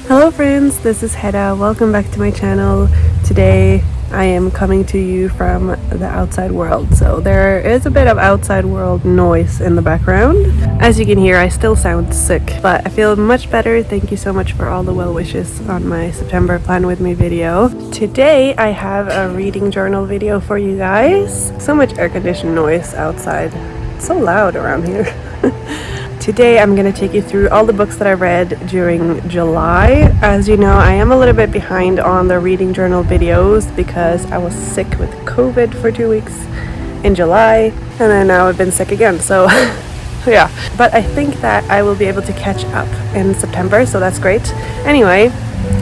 Hello friends, this is Hedda. Welcome back to my channel. Today I am coming to you from the outside world. So there is a bit of outside world noise in the background. As you can hear, I still sound sick, but I feel much better. Thank you so much for all the well wishes on my September Plan With Me video. Today I have a reading journal video for you guys. So much air conditioned noise outside. It's so loud around here. Today I'm going to take you through all the books that I read during July. As you know, I am a little bit behind on the reading journal videos because I was sick with COVID for 2 weeks in July, and then now I've been sick again, so yeah. But I think that I will be able to catch up in September, so that's great. Anyway,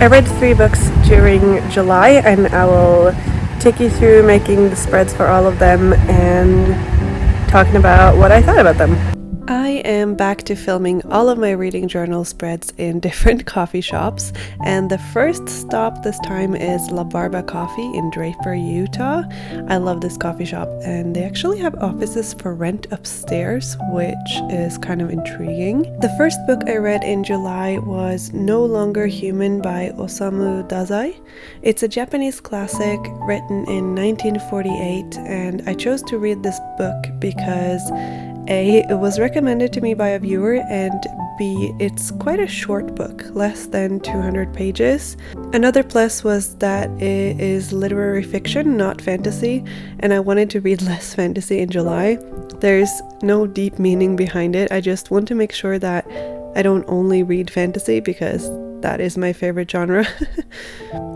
I read 3 books during July, and I will take you through making the spreads for all of them and talking about what I thought about them. I am back to filming all of my reading journal spreads in different coffee shops, and the first stop this time is La Barba Coffee in Draper, Utah. I love this coffee shop, and they actually have offices for rent upstairs, which is kind of intriguing. The first book I read in July was No Longer Human by Osamu Dazai. It's a Japanese classic written in 1948, and I chose to read this book because A, it was recommended to me by a viewer, and B, it's quite a short book, less than 200 pages. Another plus was that it is literary fiction, not fantasy, and I wanted to read less fantasy in July. There's no deep meaning behind it. I just want to make sure that I don't only read fantasy because that is my favorite genre.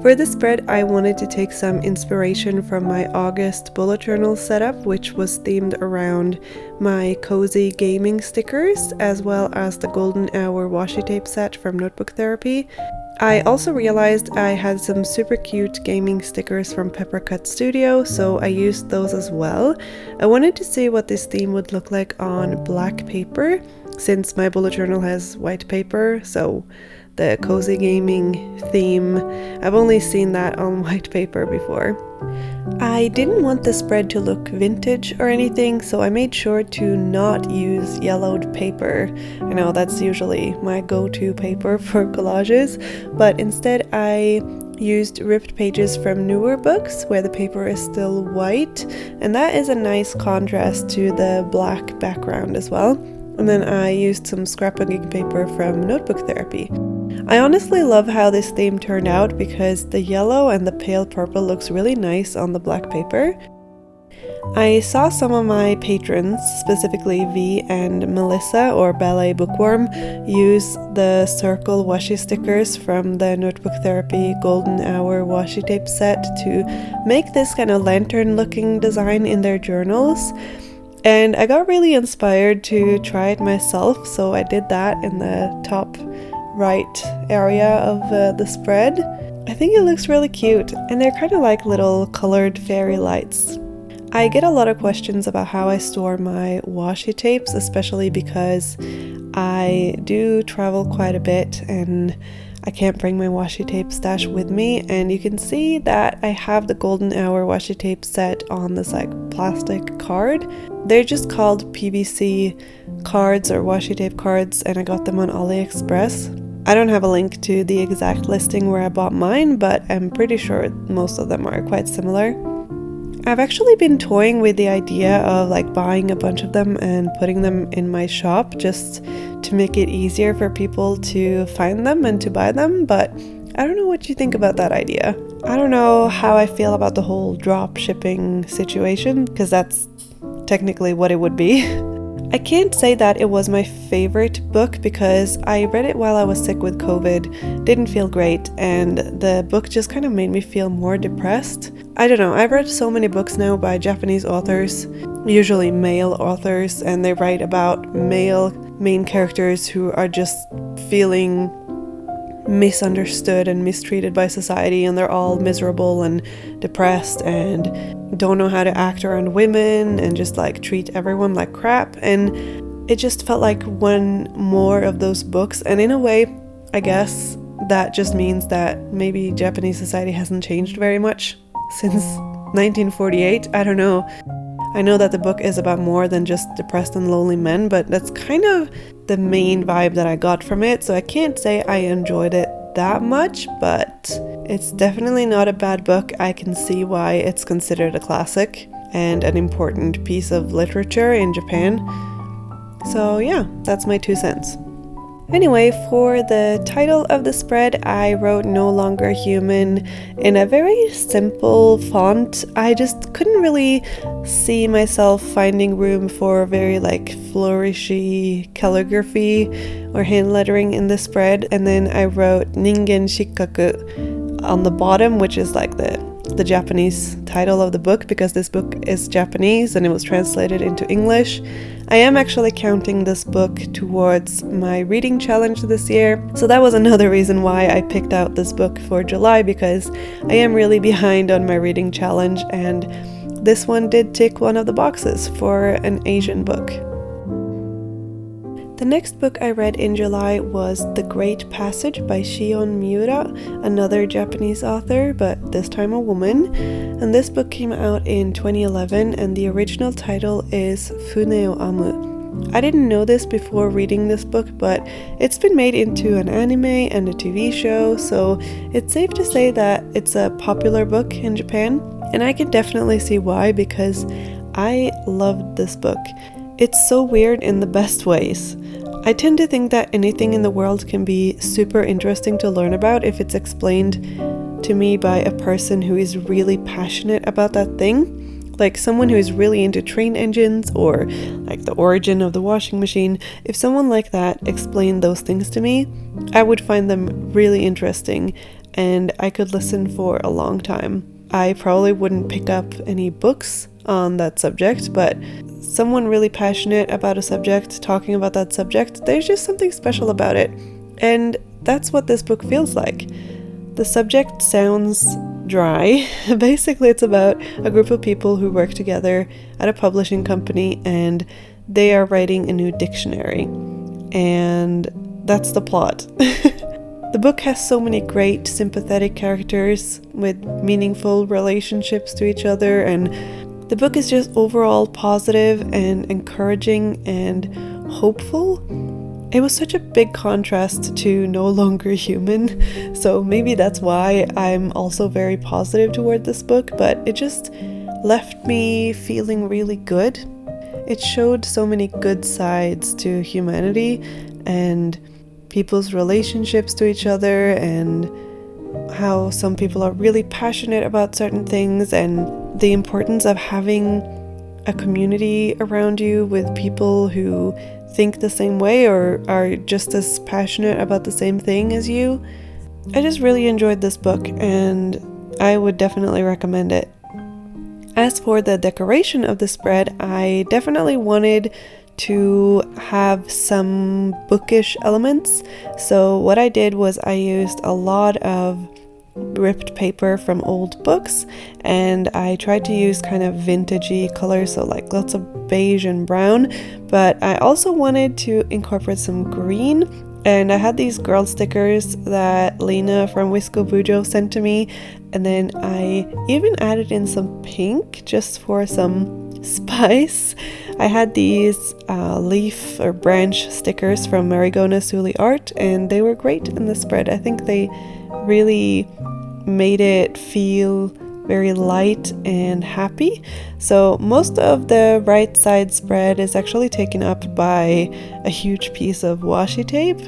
For this spread, I wanted to take some inspiration from my August bullet journal setup, which was themed around my cozy gaming stickers, as well as the golden hour washi tape set from Notebook Therapy. I also realized I had some super cute gaming stickers from Peppercut Studio, so I used those as well. I wanted to see what this theme would look like on black paper, since my bullet journal has white paper, so the cozy gaming theme, I've only seen that on white paper before. I didn't want the spread to look vintage or anything, so I made sure to not use yellowed paper. I know that's usually my go-to paper for collages, but instead I used ripped pages from newer books where the paper is still white, and that is a nice contrast to the black background as well. And then I used some scrapbooking paper from Notebook Therapy. I honestly love how this theme turned out because the yellow and the pale purple looks really nice on the black paper. I saw some of my patrons, specifically V and Melissa or Ballet Bookworm, use the circle washi stickers from the Notebook Therapy Golden Hour washi tape set to make this kind of lantern looking design in their journals. And I got really inspired to try it myself, so I did that in the top right area of the spread. I think it looks really cute, and they're kind of like little colored fairy lights. I get a lot of questions about how I store my washi tapes, especially because I do travel quite a bit and I can't bring my washi tape stash with me, and you can see that I have the Golden Hour washi tape set on this like plastic card. They're just called PVC cards or washi tape cards, and I got them on AliExpress. I don't have a link to the exact listing where I bought mine, but I'm pretty sure most of them are quite similar. I've actually been toying with the idea of like buying a bunch of them and putting them in my shop just to make it easier for people to find them and to buy them, but I don't know what you think about that idea. I don't know how I feel about the whole drop shipping situation, because that's technically what it would be. I can't say that it was my favorite book because I read it while I was sick with COVID, didn't feel great, and the book just kind of made me feel more depressed. I don't know, I've read so many books now by Japanese authors, usually male authors, and they write about male main characters who are just feeling misunderstood and mistreated by society, and they're all miserable and depressed and don't know how to act around women and just like treat everyone like crap. And it just felt like one more of those books, and in a way I guess that just means that maybe Japanese society hasn't changed very much since 1948. I don't know. I know that the book is about more than just depressed and lonely men, but that's kind of the main vibe that I got from it, so I can't say I enjoyed it that much, but it's definitely not a bad book. I can see why it's considered a classic and an important piece of literature in Japan. So yeah, that's my 2 cents. Anyway, for the title of the spread, I wrote No Longer Human in a very simple font. I just couldn't really see myself finding room for very flourishy calligraphy or hand lettering in the spread. And then I wrote Ningen Shikkaku on the bottom, which is the Japanese title of the book, because this book is Japanese and it was translated into English. I am actually counting this book towards my reading challenge this year, so that was another reason why I picked out this book for July, because I am really behind on my reading challenge, and this one did tick one of the boxes for an Asian book. The next book I read in July was The Great Passage by Shion Miura, another Japanese author, but this time a woman. And this book came out in 2011, and the original title is Fune o Amu. I didn't know this before reading this book, but it's been made into an anime and a TV show, so it's safe to say that it's a popular book in Japan. And I can definitely see why, because I loved this book. It's so weird in the best ways. I tend to think that anything in the world can be super interesting to learn about if it's explained to me by a person who is really passionate about that thing. Like someone who is really into train engines or the origin of the washing machine. If someone like that explained those things to me, I would find them really interesting and I could listen for a long time. I probably wouldn't pick up any books on that subject, but someone really passionate about a subject talking about that subject, there's just something special about it. And that's what this book feels like. The subject sounds dry. Basically, it's about a group of people who work together at a publishing company and they are writing a new dictionary. And that's the plot. The book has so many great sympathetic characters with meaningful relationships to each other, and the book is just overall positive and encouraging and hopeful. It was such a big contrast to No Longer Human, so maybe that's why I'm also very positive toward this book, but it just left me feeling really good. It showed so many good sides to humanity and people's relationships to each other, and how some people are really passionate about certain things, and the importance of having a community around you with people who think the same way or are just as passionate about the same thing as you. I just really enjoyed this book and I would definitely recommend it. As for the decoration of the spread, I definitely wanted to have some bookish elements. So what I did was I used a lot of ripped paper from old books, and I tried to use kind of vintagey colors, so lots of beige and brown, but I also wanted to incorporate some green. And I had these girl stickers that Lena from mochibujo sent to me, and then I even added in some pink just for some spice. I had these leaf or branch stickers from Marigona Suli Art, and they were great in the spread. I think they really made it feel very light and happy. So most of the right side spread is actually taken up by a huge piece of washi tape.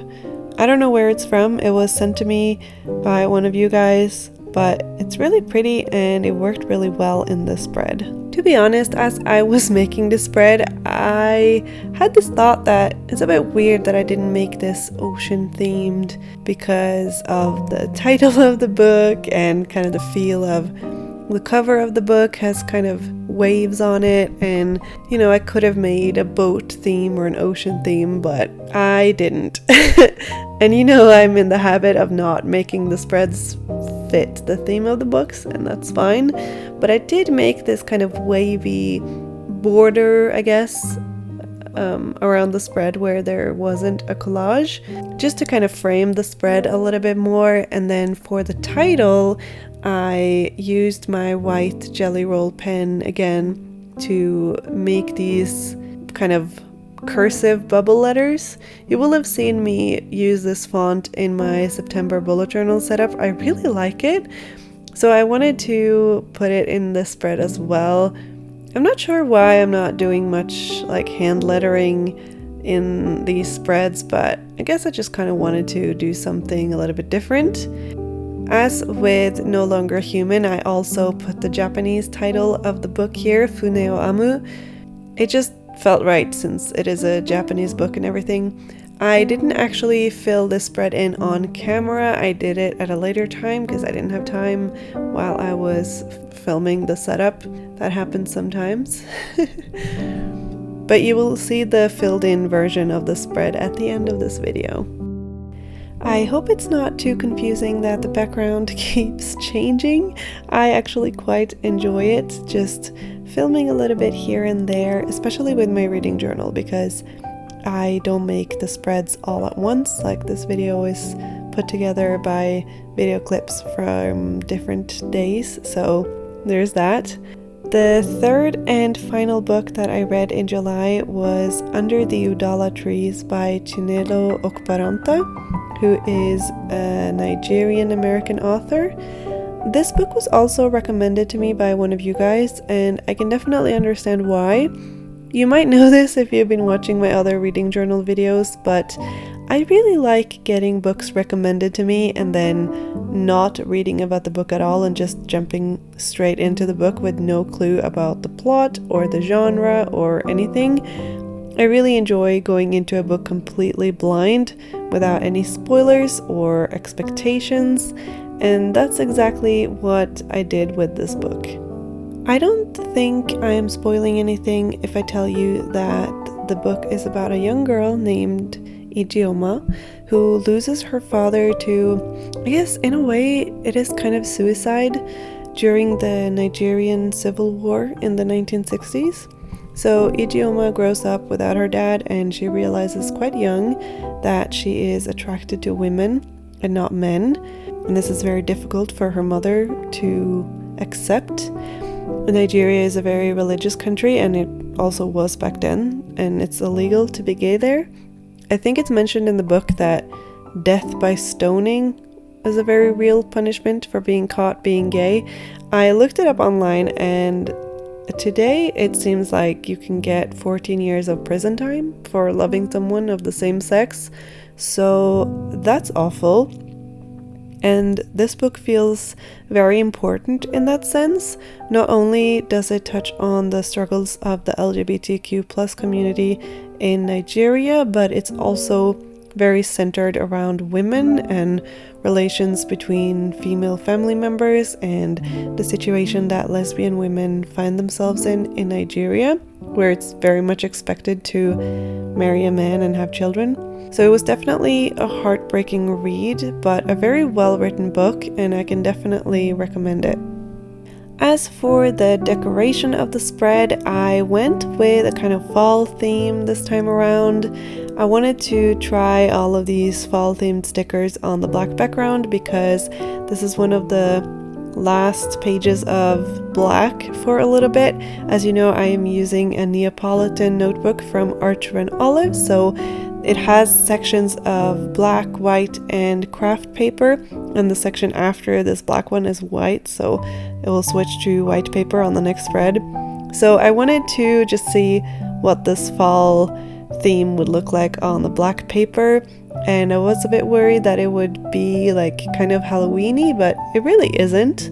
I don't know where it's from. It was sent to me by one of you guys, but it's really pretty and it worked really well in the spread. To be honest, as I was making the spread, I had this thought that it's a bit weird that I didn't make this ocean themed because of the title of the book and kind of the feel of the cover of the book has kind of waves on it, and I could have made a boat theme or an ocean theme, but I didn't. And I'm in the habit of not making the spreads fit the theme of the books, and that's fine. But I did make this kind of wavy border, I guess, around the spread where there wasn't a collage, just to kind of frame the spread a little bit more. And then for the title, I used my white jelly roll pen again to make these kind of cursive bubble letters. You will have seen me use this font in my September bullet journal setup. I really like it, so I wanted to put it in this spread as well. I'm not sure why I'm not doing much like hand lettering in these spreads, but I guess I just kind of wanted to do something a little bit different. As with No Longer Human, I also put the Japanese title of the book here, Funeo Amu. It just felt right since it is a Japanese book and everything. I didn't actually fill this spread in on camera. I did it at a later time because I didn't have time while I was filming the setup. That happens sometimes. But you will see the filled in version of the spread at the end of this video. I hope it's not too confusing that the background keeps changing. I actually quite enjoy it, just filming a little bit here and there, especially with my reading journal, because I don't make the spreads all at once. Like, this video is put together by video clips from different days, so there's that. The third and final book that I read in July was Under the Udalla Trees by Chinelo Okparanta, who is a Nigerian American author. This book was also recommended to me by one of you guys, and I can definitely understand why. You might know this if you've been watching my other reading journal videos, but I really like getting books recommended to me and then not reading about the book at all and just jumping straight into the book with no clue about the plot or the genre or anything. I really enjoy going into a book completely blind without any spoilers or expectations, and that's exactly what I did with this book. I don't think I am spoiling anything if I tell you that the book is about a young girl named Ijeoma who loses her father to, I guess in a way it is kind of suicide during the Nigerian Civil War in the 1960s. So Ijeoma grows up without her dad, and she realizes quite young that she is attracted to women and not men, and this is very difficult for her mother to accept. Nigeria is a very religious country, and it also was back then, and it's illegal to be gay there. I think it's mentioned in the book that death by stoning is a very real punishment for being caught being gay. I looked it up online, and today it seems like you can get 14 years of prison time for loving someone of the same sex, so that's awful. And this book feels very important in that sense. Not only does it touch on the struggles of the LGBTQ+ community in Nigeria, but it's also very centered around women and relations between female family members and the situation that lesbian women find themselves in Nigeria, where it's very much expected to marry a man and have children. So it was definitely a heartbreaking read, but a very well-written book, and I can definitely recommend it. As for the decoration of the spread, I went with a kind of fall theme this time around. I wanted to try all of these fall themed stickers on the black background because this is one of the last pages of black for a little bit. As you know, I am using a Neapolitan notebook from Archer and Olive, so it has sections of black, white, and craft paper, and the section after this black one is white, so it will switch to white paper on the next spread. So I wanted to just see what this fall theme would look like on the black paper, and I was a bit worried that it would be like kind of Halloween-y, but it really isn't.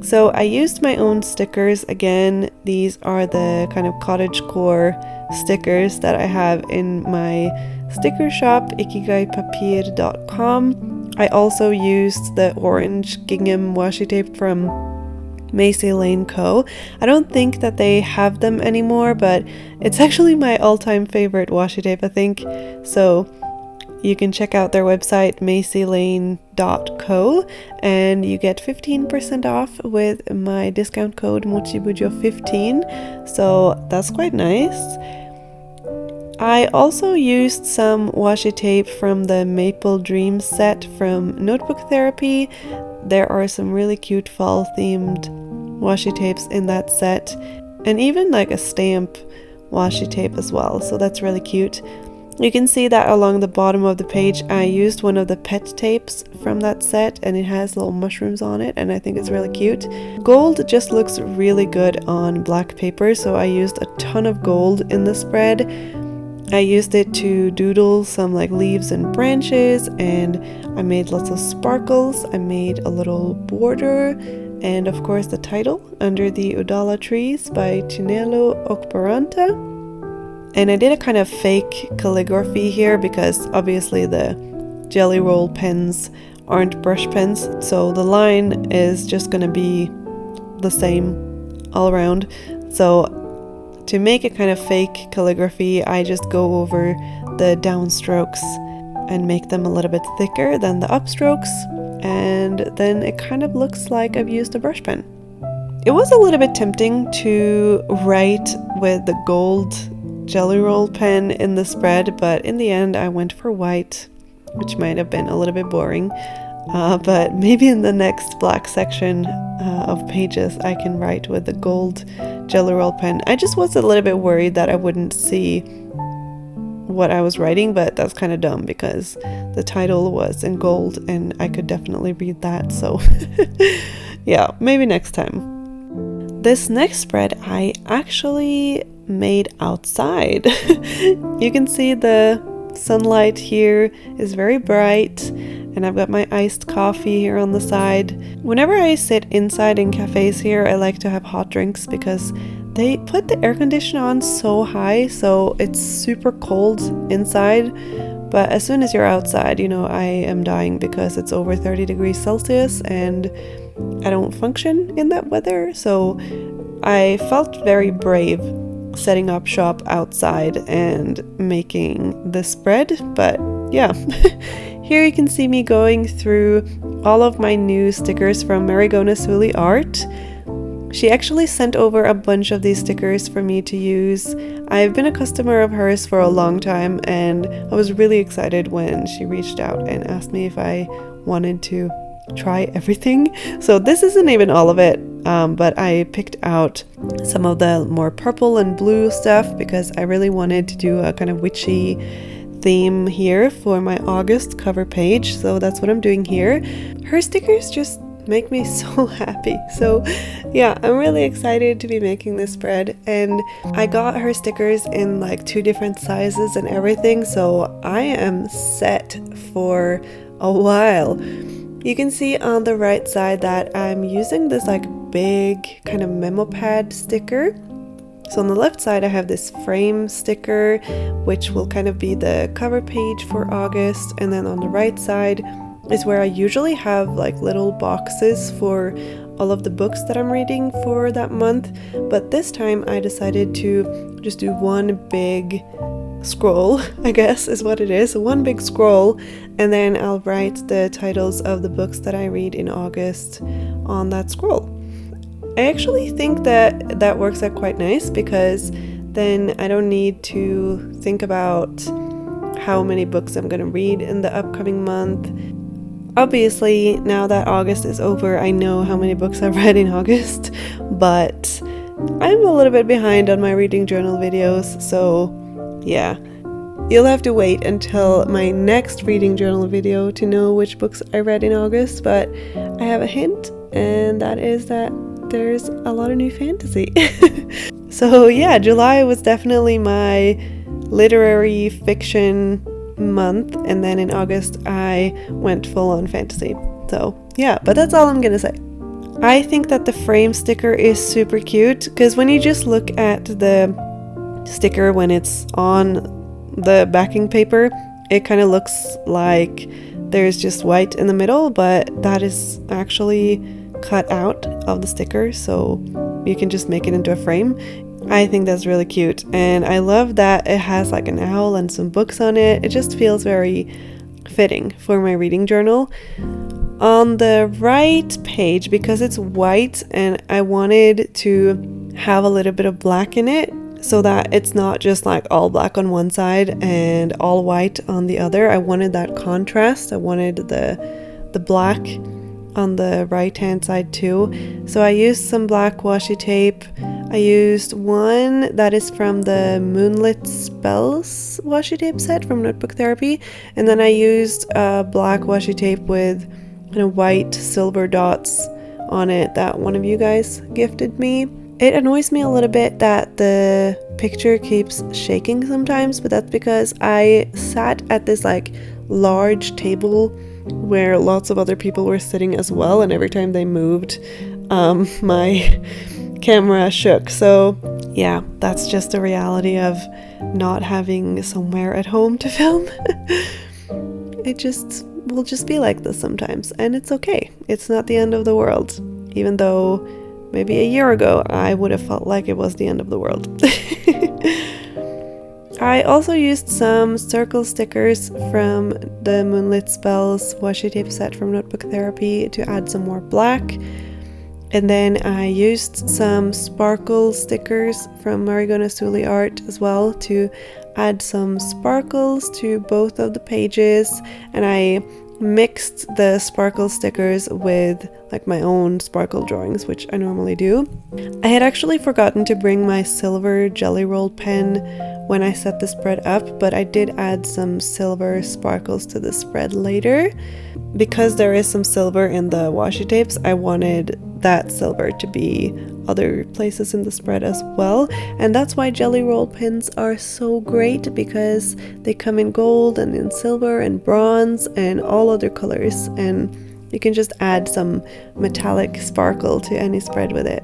So I used my own stickers. Again, these are the kind of cottagecore stickers that I have in my sticker shop, ikigaipapier.com. I also used the orange gingham washi tape from Macy Lane Co. I don't think that they have them anymore, but it's actually my all-time favorite washi tape, I think. So you can check out their website, macylane.co, and you get 15% off with my discount code mochibujo15, so that's quite nice. I also used some washi tape from the Maple Dreams set from Notebook Therapy. There are some really cute fall themed washi tapes in that set, and even like a stamp washi tape as well, so that's really cute. You can see that along the bottom of the page I used one of the pet tapes from that set, and it has little mushrooms on it, and I think it's really cute. Gold just looks really good on black paper, so I used a ton of gold in the spread. I used it to doodle some like leaves and branches, and I made lots of sparkles. I made a little border, and of course the title, Under the Udalla Trees by Chinelo Okparanta. And I did a kind of fake calligraphy here because obviously the jelly roll pens aren't brush pens, so the line is just gonna be the same all around. So to make a kind of fake calligraphy, I just go over the downstrokes and make them a little bit thicker than the upstrokes, and then it kind of looks like I've used a brush pen. It was a little bit tempting to write with the gold jelly roll pen in the spread, but in the end I went for white, which might have been a little bit boring, but maybe in the next black section of pages I can write with the gold jelly roll pen. I just was a little bit worried that I wouldn't see what I was writing, but that's kind of dumb because the title was in gold and I could definitely read that, so yeah, maybe next time. This next spread I actually made outside. You can see the sunlight here is very bright, and I've got my iced coffee here on the side. Whenever I sit inside in cafes here, I like to have hot drinks because they put the air conditioner on so high, so it's super cold inside. But as soon as you're outside, you know, I am dying because it's over 30 degrees Celsius and I don't function in that weather. So I felt very brave setting up shop outside and making this spread. But yeah, here you can see me going through all of my new stickers from Marigona Suli Art. She actually sent over a bunch of these stickers for me to use. I've been a customer of hers for a long time, and I was really excited when she reached out and asked me if I wanted to try everything. So this isn't even all of it, but I picked out some of the more purple and blue stuff because I really wanted to do a kind of witchy theme here for my August cover page. So that's what I'm doing here. Her stickers just make me so happy. So yeah, I'm really excited to be making this spread, and I got her stickers in like 2 different sizes and everything, so I am set for a while. You can see on the right side that I'm using this like big kind of memo pad sticker. So on the left side I have this frame sticker, which will kind of be the cover page for August, and then on the right side is where I usually have like little boxes for all of the books that I'm reading for that month. But this time I decided to just do one big scroll, I guess is what it is, one big scroll, and then I'll write the titles of the books that I read in August on that scroll. I actually think that that works out quite nice because then I don't need to think about how many books I'm going to read in the upcoming month. Obviously, now that August is over, I know how many books I've read in August, but I'm a little bit behind on my reading journal videos, so yeah. You'll have to wait until my next reading journal video to know which books I read in August, but I have a hint, and that is that there's a lot of new fantasy. So yeah, July was definitely my literary fiction month, and then in August I went full on fantasy. So yeah, but that's all I'm gonna say. I think that the frame sticker is super cute because when you just look at the sticker when it's on the backing paper, it kind of looks like there's just white in the middle, but that is actually cut out of the sticker, so you can just make it into a frame. I think that's really cute, and I love that it has like an owl and some books on it. It just feels very fitting for my reading journal. On the right page, because it's white and I wanted to have a little bit of black in it so that it's not just like all black on one side and all white on the other. I wanted that contrast. I wanted the black on the right hand side too. So I used some black washi tape. I used one that is from the Moonlit Spells washi tape set from Notebook Therapy, and then I used a black washi tape with kind of white silver dots on it that one of you guys gifted me. It annoys me a little bit that the picture keeps shaking sometimes, but that's because I sat at this like large table where lots of other people were sitting as well, and every time they moved, my camera shook. So yeah, that's just a reality of not having somewhere at home to film. It just will just be like this sometimes, and it's okay. It's not the end of the world, even though maybe a year ago I would have felt like it was the end of the world. I also used some circle stickers from the Moonlit Spells washi tape set from Notebook Therapy to add some more black. And then I used some sparkle stickers from Margaret art as well to add some sparkles to both of the pages, and I mixed the sparkle stickers with like my own sparkle drawings, which I normally do. I had actually forgotten to bring my silver jelly roll pen when I set the spread up, but I did add some silver sparkles to the spread later. Because there is some silver in the washi tapes, I wanted that silver to be other places in the spread as well, and that's why jelly roll pins are so great, because they come in gold and in silver and bronze and all other colors, and you can just add some metallic sparkle to any spread with it.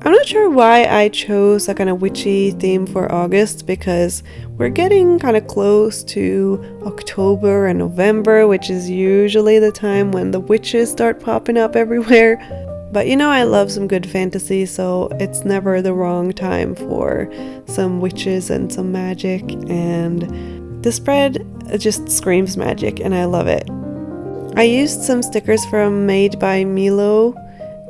I'm not sure why I chose a kind of witchy theme for August, because we're getting kind of close to October and November, which is usually the time when the witches start popping up everywhere. But you know, I love some good fantasy, so it's never the wrong time for some witches and some magic, and the spread just screams magic and I love it. I used some stickers from Made by Milo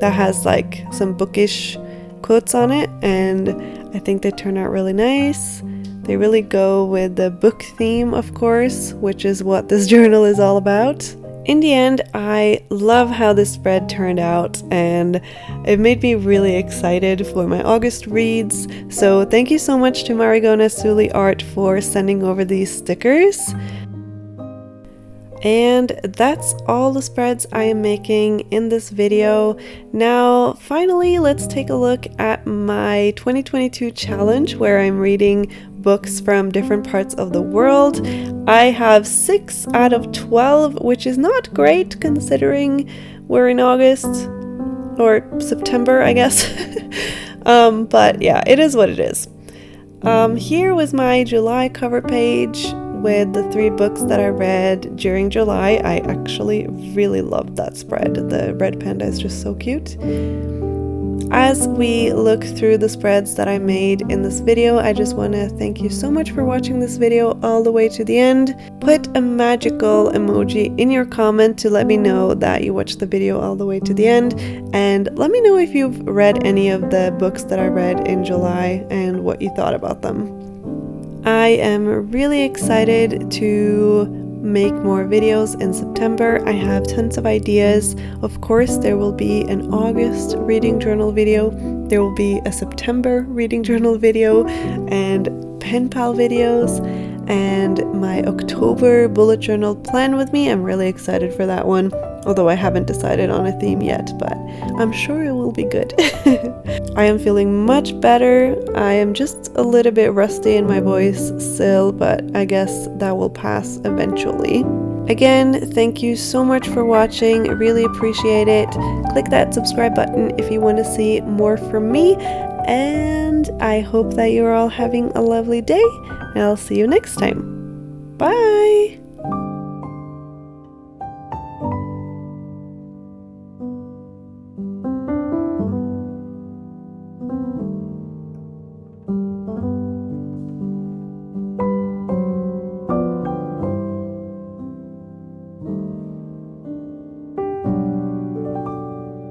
that has like some bookish quotes on it, and I think they turn out really nice. They really go with the book theme, of course, which is what this journal is all about. In the end, I love how this spread turned out, and it made me really excited for my August reads. So thank you so much to Margaret Art for sending over these stickers. And that's all the spreads I am making in this video. Now, finally, let's take a look at my 2022 challenge, where I'm reading books from different parts of the world. I have 6 out of 12, which is not great considering we're in August or September, I guess. But yeah, it is what it is. Here was my July cover page with the 3 books that I read during July. I actually really loved that spread. The red panda is just so cute. As we look through the spreads that I made in this video, I just want to thank you so much for watching this video all the way to the end. Put a magical emoji in your comment to let me know that you watched the video all the way to the end, and let me know if you've read any of the books that I read in July and what you thought about them. I am really excited to make more videos in September. I have tons of ideas. Of course, there will be an August reading journal video, there will be a September reading journal video, and pen pal videos, and my October bullet journal plan with me. I'm really excited for that one, although I haven't decided on a theme yet, but I'm sure it will be good. I am feeling much better. I am just a little bit rusty in my voice still, but I guess that will pass eventually. Again, thank you so much for watching. I really appreciate it. Click that subscribe button if you want to see more from me, and I hope that you're all having a lovely day, and I'll see you next time. Bye!